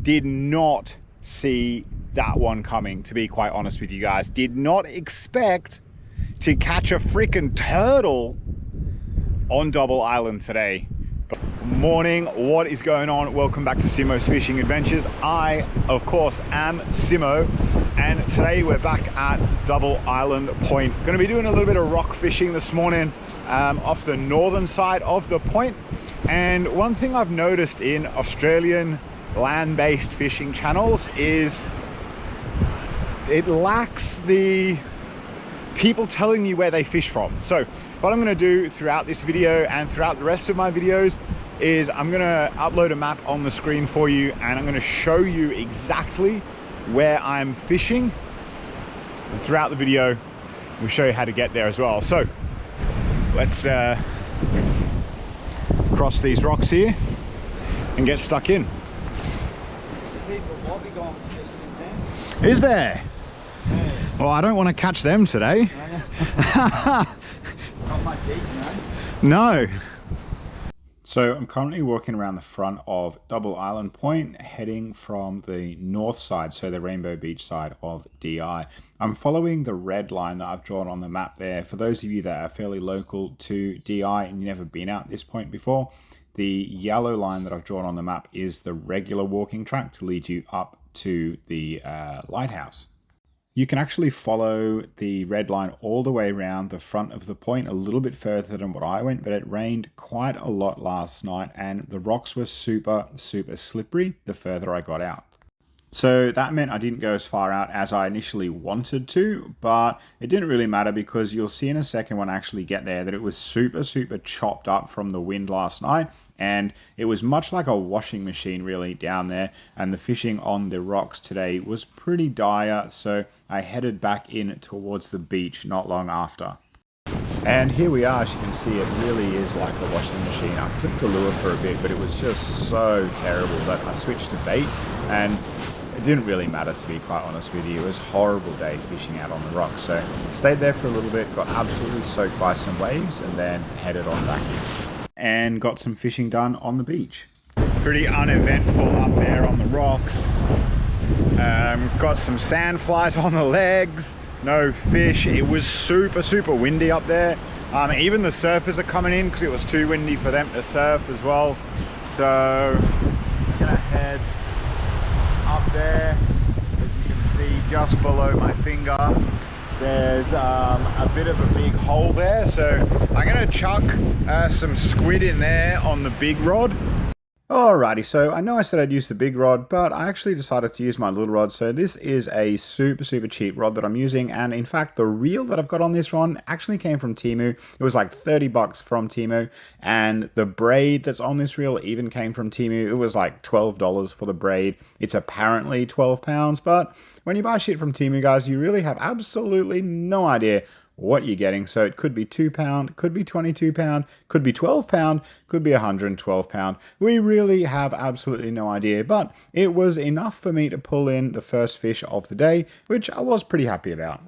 Did not see that one coming, to be quite honest with you guys. Did not expect to catch a freaking turtle on Double Island today. Morning, what is going on? Welcome back to Simo's Fishing Adventures. I, of course, am Simo, and today we're back at Double Island Point. Going to be doing a little bit of rock fishing this morning off the northern side of the point. And one thing I've noticed in Australian land-based fishing channels is it lacks the people telling you where they fish from. So what I'm going to do throughout this video and throughout the rest of my videos is I'm going to upload a map on the screen for you, and I'm going to show you exactly where I'm fishing, and throughout the video we'll show you how to get there as well. So let's cross these rocks here and get stuck in. Is there? Yeah. Well, I don't want to catch them today. Not much deep, no? No. So I'm currently walking around the front of Double Island Point, heading from the north side, so the Rainbow Beach side of DI. I'm following the red line that I've drawn on the map there. For those of you that are fairly local to DI and you've never been out this point before, the yellow line that I've drawn on the map is the regular walking track to lead you up to the lighthouse. You can actually follow the red line all the way around the front of the point, a little bit further than what I went, but it rained quite a lot last night and the rocks were super slippery the further I got out. So that meant I didn't go as far out as I initially wanted to, but it didn't really matter because you'll see in a second when I actually get there that it was super chopped up from the wind last night, and it was much like a washing machine really down there, and the fishing on the rocks today was pretty dire, so I headed back in towards the beach not long after. And here we are. As you can see, it really is like a washing machine. I flicked a lure for a bit, but it was just so terrible that I switched to bait, and it didn't really matter, to be quite honest with you. It was a horrible day fishing out on the rocks. So stayed there for a little bit, got absolutely soaked by some waves, and then headed on back in and got some fishing done on the beach. Pretty uneventful up there on the rocks. Got some sand flies on the legs, no fish. It was super windy up there. Even the surfers are coming in because it was too windy for them to surf as well. So I'm gonna head up there. As you can see just below my finger, there's a bit of a big hole there, so I'm gonna chuck some squid in there on the big rod. Alrighty, so I know I said I'd use the big rod, but I actually decided to use my little rod. So this is a super cheap rod that I'm using, and in fact the reel that I've got on this one actually came from Temu. It was like 30 bucks from Temu, and the braid that's on this reel even came from Temu. It was like $12 for the braid. It's apparently 12 pounds, but when you buy shit from Temu, guys, you really have absolutely no idea what you're getting. So it could be £2, could be £22, could be £12, could be £112. We really have absolutely no idea, but it was enough for me to pull in the first fish of the day, which I was pretty happy about.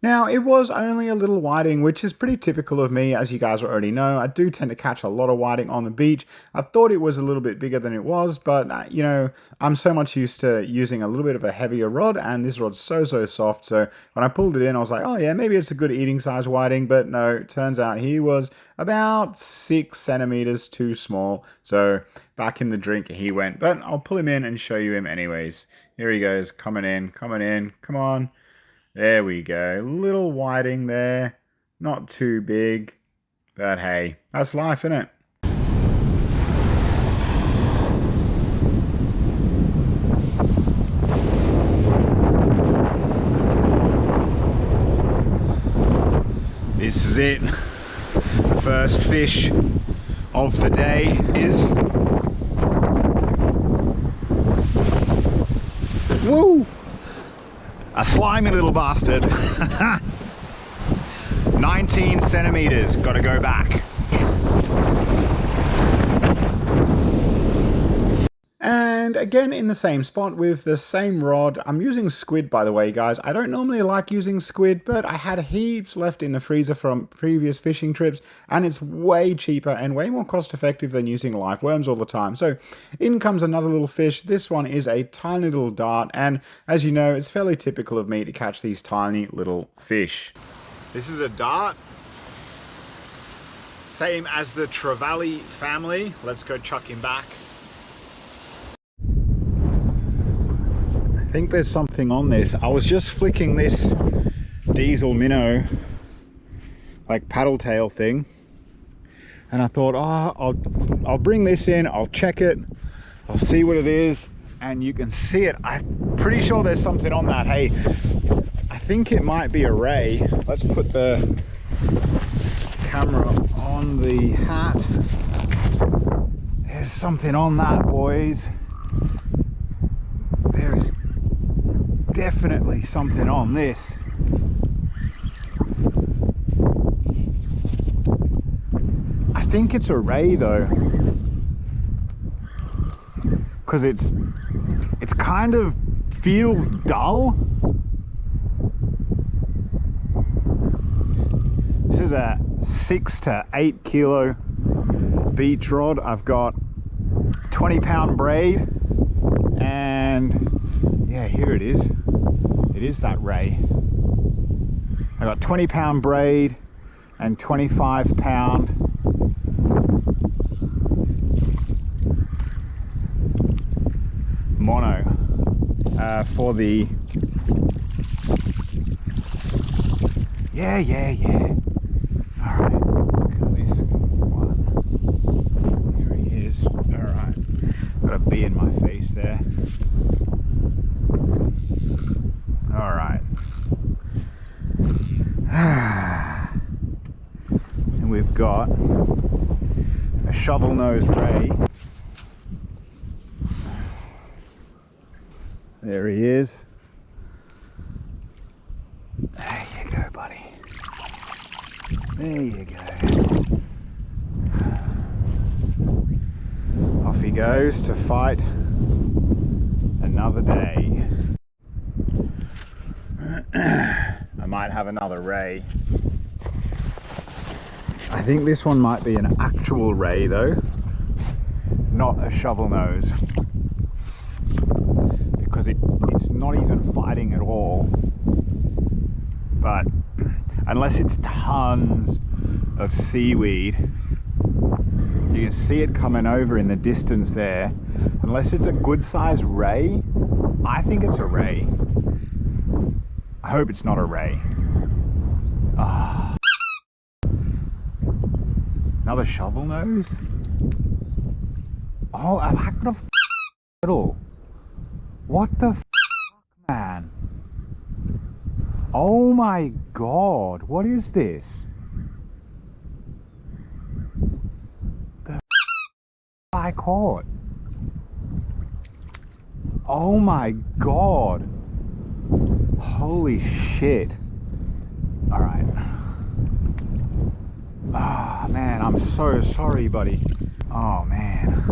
Now, it was only a little whiting, which is pretty typical of me, as you guys already know. I do tend to catch a lot of whiting on the beach. I thought it was a little bit bigger than it was, but, you know, I'm so much used to using a little bit of a heavier rod, and this rod's so soft, so when I pulled it in, I was like, oh yeah, maybe it's a good eating size whiting, but no, it turns out he was about 6 centimeters too small, so back in the drink he went, but I'll pull him in and show you him anyways. Here he goes, coming in, come on. There we go, little whiting there, not too big, but hey, that's life, innit? This is it. First fish of the day is... Woo! A slimy little bastard. 19 centimeters, gotta go back. And again in the same spot with the same rod. I'm using squid, by the way, guys. I don't normally like using squid, but I had heaps left in the freezer from previous fishing trips, and it's way cheaper and way more cost effective than using live worms all the time. So in comes another little fish. This one is a tiny little dart, and as you know, it's fairly typical of me to catch these tiny little fish. This is a dart. Same as the trevally family. Let's go chuck him back. I think there's something on this. I was just flicking this diesel minnow, like paddle tail thing, and I thought, oh, I'll bring this in, I'll check it, I'll see what it is, and you can see it. I'm pretty sure there's something on that. Hey, I think it might be a ray. Let's put the camera on the hat. There's something on that, boys. There is definitely something on this. I think it's a ray though, because it's kind of feels dull. This is a 6 to 8 kilo beach rod. I've got 20-pound braid, and yeah, here it is. It is that ray. I got 20-pound braid and 25-pound mono for the yeah. All right, look at this one. Here he is. All right, got a bee in my face there. All right. And we've got a shovel-nosed ray. There he is. There you go, buddy. There you go. Off he goes to fight another day. I might have another ray. I think this one might be an actual ray though, not a shovel nose, because it's not even fighting at all. But unless it's tons of seaweed, you can see it coming over in the distance there. Unless it's a good sized ray, I think it's a ray. I hope it's not a ray. Ah. Another shovel nose? Oh, I've got a turtle. What the fuck, man? Oh my god, what is this? The I caught. Oh my god. Holy shit. All right. Oh man, I'm so sorry, buddy. Oh man.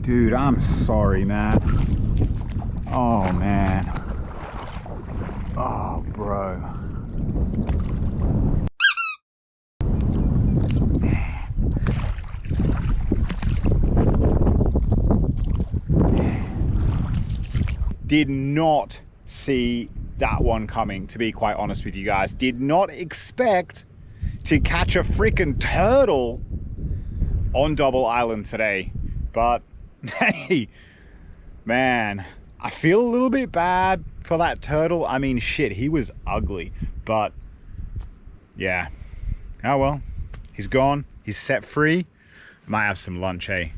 Dude, I'm sorry, man. Oh man. Oh, bro. Did not see that one coming, to be quite honest with you guys. Did not expect to catch a freaking turtle on Double Island today. But hey, man, I feel a little bit bad for that turtle. I mean, shit, he was ugly, but yeah. Oh well, he's gone, he's set free. I might have some lunch, eh?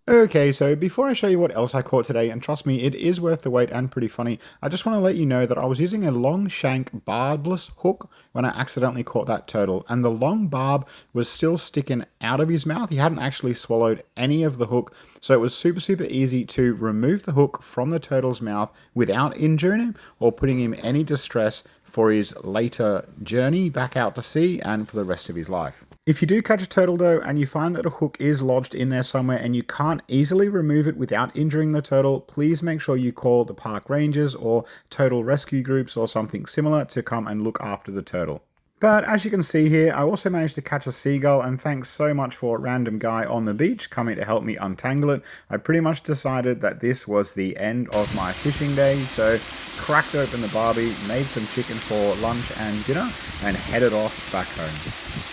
Okay, so before I show you what else I caught today, and trust me, it is worth the wait and pretty funny, I just want to let you know that I was using a long shank barbless hook when I accidentally caught that turtle, and the long barb was still sticking out of his mouth. He hadn't actually swallowed any of the hook, so it was super easy to remove the hook from the turtle's mouth without injuring him or putting him in any distress for his later journey back out to sea and for the rest of his life. If you do catch a turtle though, and you find that a hook is lodged in there somewhere and you can't easily remove it without injuring the turtle, please make sure you call the park rangers or turtle rescue groups or something similar to come and look after the turtle. But as you can see here, I also managed to catch a seagull, and thanks so much for a random guy on the beach coming to help me untangle it. I pretty much decided that this was the end of my fishing day, so cracked open the barbie, made some chicken for lunch and dinner, and headed off back home.